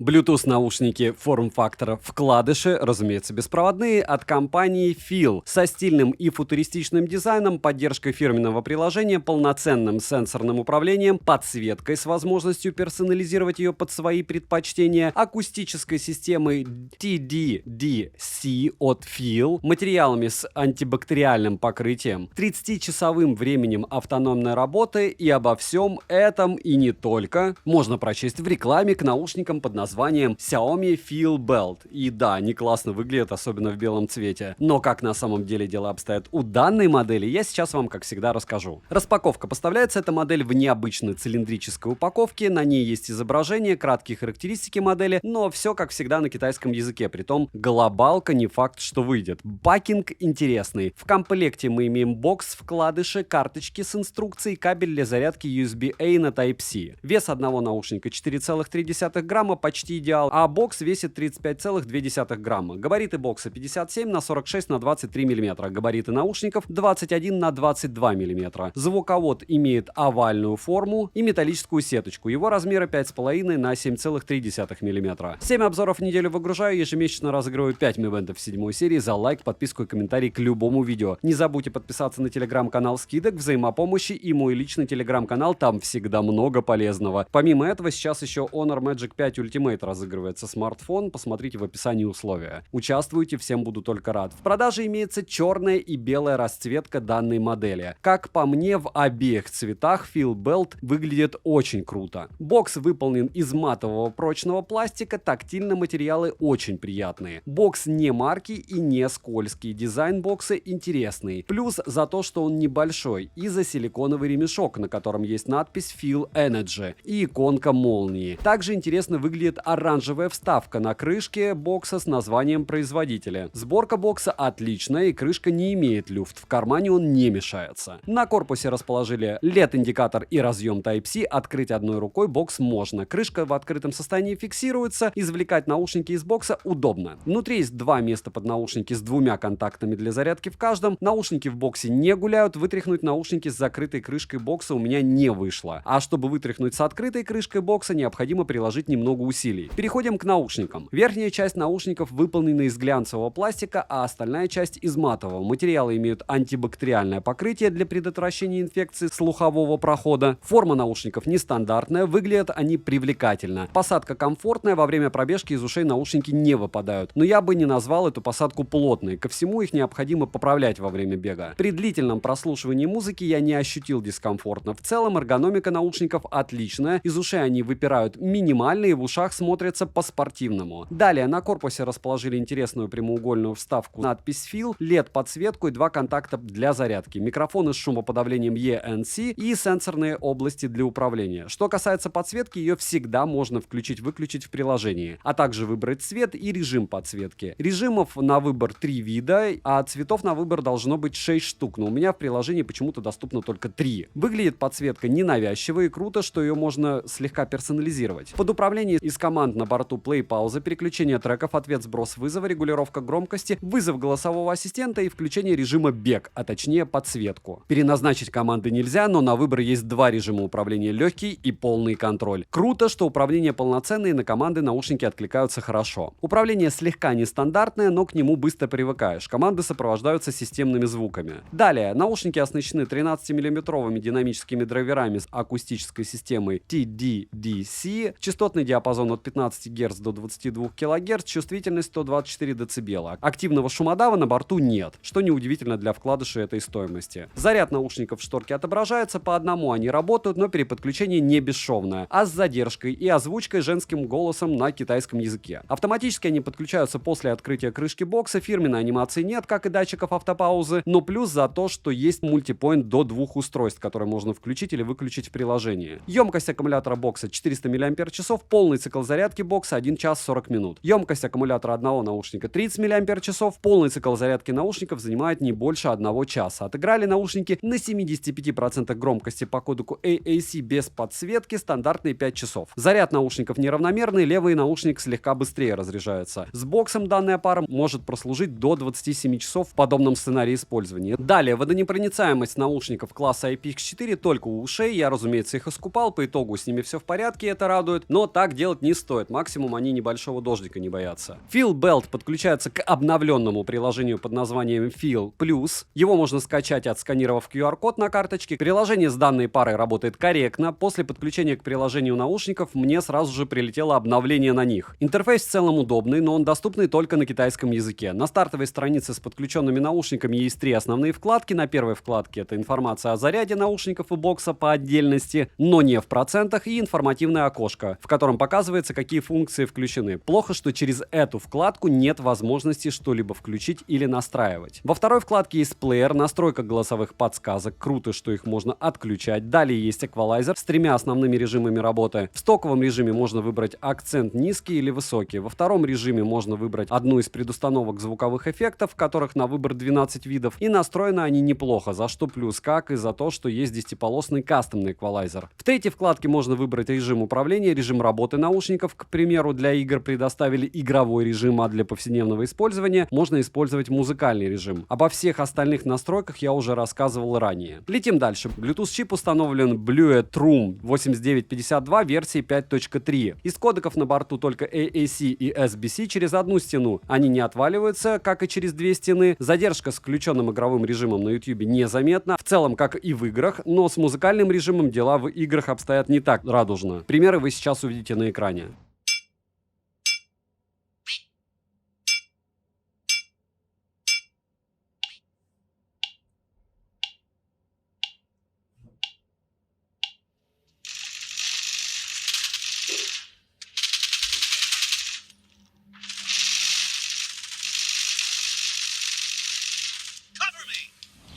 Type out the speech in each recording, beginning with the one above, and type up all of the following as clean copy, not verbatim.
Bluetooth наушники форм-фактора вкладыши, разумеется, беспроводные, от компании Feel, со стильным и футуристичным дизайном, поддержкой фирменного приложения, полноценным сенсорным управлением, подсветкой с возможностью персонализировать ее под свои предпочтения, акустической системой TDDC от Feel, материалами с антибактериальным покрытием, 30-часовым временем автономной работы, и обо всем этом и не только можно прочесть в рекламе к наушникам под названием Xiaomi Feel Belt. И да, они классно выглядят, особенно в белом цвете. Но как на самом деле дела обстоят у данной модели, я сейчас вам, как всегда, расскажу. Распаковка. Поставляется эта модель в необычной цилиндрической упаковке, на ней есть изображение, краткие характеристики модели, но все, как всегда, на китайском языке, притом глобалка не факт, что выйдет. Пакинг интересный. В комплекте мы имеем бокс, вкладыши, карточки с инструкцией, кабель для зарядки USB-A на Type-C. Вес одного наушника 4,3 грамма, почти идеал, а бокс весит 35,2 грамма. Габариты бокса 57 на 46 на 23 мм, габариты наушников 21 на 22 мм. Звуковод имеет овальную форму и металлическую сеточку, его размеры 5,5 на 7,3 мм. 7 обзоров в неделю выгружаю, ежемесячно разыгрываю 5 мивентов 7 серии за лайк, подписку и комментарий к любому видео. Не забудьте подписаться на телеграм-канал скидок, взаимопомощи и мой личный телеграм-канал, там всегда много полезного. Помимо этого, сейчас еще Honor Magic 5 Ultimate разыгрывается смартфон, посмотрите в описании условия. Участвуйте, всем буду только рад. В продаже имеется черная и белая расцветка данной модели. Как по мне, в обеих цветах Feel Belt выглядит очень круто. Бокс выполнен из матового прочного пластика, тактильно материалы очень приятные. Бокс не марки и не скользкий, дизайн бокса интересный. Плюс за то, что он небольшой, и за силиконовый ремешок, на котором есть надпись Feel Energy и иконка молнии. Также интересно выглядит оранжевая вставка на крышке бокса с названием производителя. Сборка бокса отличная, и крышка не имеет люфт, в кармане он не мешается. На корпусе расположили LED-индикатор и разъем Type-C, открыть одной рукой бокс можно. Крышка в открытом состоянии фиксируется, извлекать наушники из бокса удобно. Внутри есть два места под наушники с двумя контактами для зарядки в каждом. Наушники в боксе не гуляют, вытряхнуть наушники с закрытой крышкой бокса у меня не вышло. А чтобы вытряхнуть с открытой крышкой бокса, необходимо приложить немного усилий. Переходим к наушникам. Верхняя часть наушников выполнена из глянцевого пластика, а остальная часть из матового. Материалы имеют антибактериальное покрытие для предотвращения инфекции слухового прохода. Форма наушников нестандартная, выглядят они привлекательно. Посадка комфортная, во время пробежки из ушей наушники не выпадают. Но я бы не назвал эту посадку плотной. Ко всему их необходимо поправлять во время бега. При длительном прослушивании музыки я не ощутил дискомфортно. В целом эргономика наушников отличная, из ушей они выпирают минимально и в ушах смотрятся по-спортивному. Далее на корпусе расположили интересную прямоугольную вставку, надпись Feel, LED-подсветку и два контакта для зарядки, микрофоны с шумоподавлением ENC и сенсорные области для управления. Что касается подсветки, ее всегда можно включить-выключить в приложении, а также выбрать цвет и режим подсветки. Режимов на выбор 3 вида, а цветов на выбор должно быть 6 штук, но у меня в приложении почему-то доступно только 3. Выглядит подсветка ненавязчиво и круто, что ее можно слегка персонализировать. Под управление из команд на борту play, пауза, переключение треков, ответ, сброс вызова, регулировка громкости, вызов голосового ассистента и включение режима бег, а точнее подсветку. Переназначить команды нельзя, но на выбор есть два режима управления: легкий и полный контроль. Круто, что управление полноценное и на команды наушники откликаются хорошо. Управление слегка нестандартное, но к нему быстро привыкаешь. Команды сопровождаются системными звуками. Далее, наушники оснащены 13-мм динамическими драйверами с акустической системой TDDC, частотный диапазон от 15 Гц до 22 кГц, чувствительность 124 дБ. Активного шумодава на борту нет, что неудивительно для вкладыши этой стоимости. Заряд наушников в шторке отображается, по одному они работают, но переподключение не бесшовное, а с задержкой и озвучкой женским голосом на китайском языке. Автоматически они подключаются после открытия крышки бокса, фирменной анимации нет, как и датчиков автопаузы, но плюс за то, что есть мультипоинт до 2 устройств, которые можно включить или выключить в приложении. Емкость аккумулятора бокса 400 мАч, полный цикл зарядки бокса 1 час 40 минут. Емкость аккумулятора одного наушника 30 мАч, полный цикл зарядки наушников занимает не больше 1 часа. Отыграли наушники на 75% громкости по кодеку AAC без подсветки, стандартные 5 часов. Заряд наушников неравномерный, левый наушник слегка быстрее разряжается. С боксом данная пара может прослужить до 27 часов в подобном сценарии использования. Далее, водонепроницаемость наушников класса IPX4 только у ушей. Я, разумеется, их искупал, по итогу с ними все в порядке, это радует, но так делать не не стоит. Максимум они небольшого дождика не боятся. Feel Belt подключается к обновленному приложению под названием Feel Plus. Его можно скачать, отсканировав QR-код на карточке. Приложение с данной парой работает корректно. После подключения к приложению наушников мне сразу же прилетело обновление на них. Интерфейс в целом удобный, но он доступный только на китайском языке. На стартовой странице с подключенными наушниками есть 3 основные вкладки. На первой вкладке это информация о заряде наушников и бокса по отдельности, но не в процентах, и информативное окошко, в котором показывается, какие функции включены. Плохо, что через эту вкладку нет возможности что-либо включить или настраивать. Во второй вкладке есть плеер, настройка голосовых подсказок. Круто, что их можно отключать. Далее есть эквалайзер с 3 основными режимами работы. В стоковом режиме можно выбрать акцент низкий или высокий. Во втором режиме можно выбрать одну из предустановок звуковых эффектов, которых на выбор 12 видов, и настроены они неплохо, за что плюс, как и за то, что есть 10-полосный кастомный эквалайзер. В третьей вкладке можно выбрать режим управления, режим работы наушников. К примеру, для игр предоставили игровой режим, а для повседневного использования можно использовать музыкальный режим. Обо всех остальных настройках я уже рассказывал ранее. Летим дальше. Bluetooth-чип установлен Bluetooth Room 8952 версии 5.3. Из кодеков на борту только AAC и SBC через одну стену. Они не отваливаются, как и через 2 стены. Задержка с включенным игровым режимом на YouTube незаметна. В целом, как и в играх, но с музыкальным режимом дела в играх обстоят не так радужно. Примеры вы сейчас увидите на экране.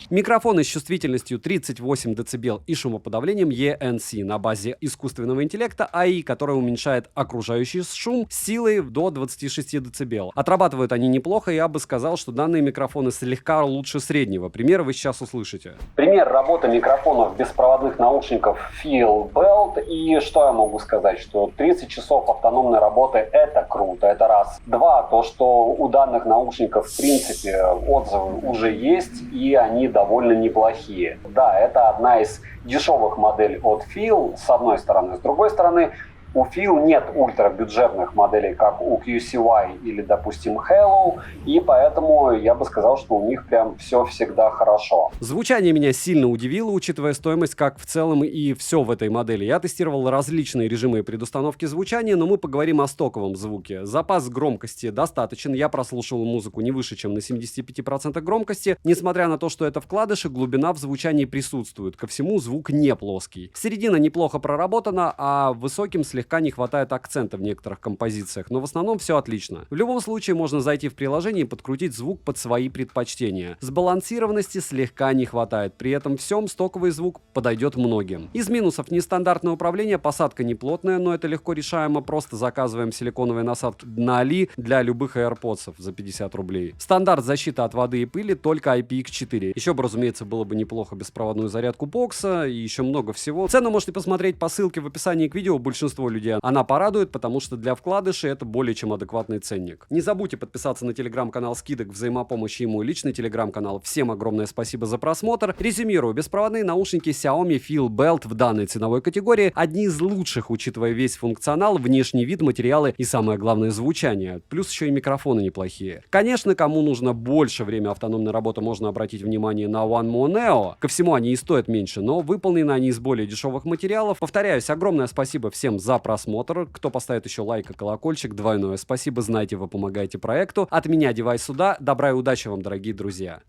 Микрофоны с чувствительностью 38 дБ и шумоподавлением ENC на базе искусственного интеллекта AI, который уменьшает окружающий шум силой до 26 дБ. Отрабатывают они неплохо, я бы сказал, что данные микрофоны слегка лучше среднего. Пример вы сейчас услышите. Пример работы микрофонов беспроводных наушников Feel Belt. И что я могу сказать, что 30 часов автономной работы — это круто, это раз. Два, то, что у данных наушников в принципе отзывы уже есть, и они довольно неплохие. Да, это одна из дешевых моделей от Feel, с одной стороны. С другой стороны, у Feel нет ультрабюджетных моделей, как у QCY или, допустим, Halo, и поэтому я бы сказал, что у них прям все всегда хорошо. Звучание меня сильно удивило, учитывая стоимость, как в целом и все в этой модели. Я тестировал различные режимы предустановки звучания, но мы поговорим о стоковом звуке. Запас громкости достаточен, я прослушал музыку не выше, чем на 75% громкости. Несмотря на то, что это вкладыши, глубина в звучании присутствует. Ко всему, звук не плоский. Середина неплохо проработана, а высоким слегка не хватает акцента в некоторых композициях, но в основном все отлично. В любом случае можно зайти в приложение и подкрутить звук под свои предпочтения. Сбалансированности слегка не хватает, при этом всем стоковый звук подойдет многим. Из минусов: нестандартное управление, посадка неплотная, но это легко решаемо, просто заказываем силиконовые насадки на Али для любых AirPods за 50 рублей. Стандарт защиты от воды и пыли только IPX4. Еще бы, разумеется, было бы неплохо беспроводную зарядку бокса и еще много всего. Цену можете посмотреть по ссылке в описании к видео. Большинство людей она порадует, потому что для вкладышей это более чем адекватный ценник. Не забудьте подписаться на телеграм-канал скидок, взаимопомощи и мой личный телеграм-канал. Всем огромное спасибо за просмотр. Резюмирую, беспроводные наушники Xiaomi Feel Belt в данной ценовой категории одни из лучших, учитывая весь функционал, внешний вид, материалы и, самое главное, звучание. Плюс еще и микрофоны неплохие. Конечно, кому нужно больше время автономной работы, можно обратить внимание на One More Neo. Ко всему, они и стоят меньше, но выполнены они из более дешевых материалов. Повторяюсь, огромное спасибо всем за просмотр. Кто поставит еще лайк и колокольчик, двойное спасибо. Знаете, вы помогаете проекту. От меня девайс сюда. Добра и удачи вам, дорогие друзья.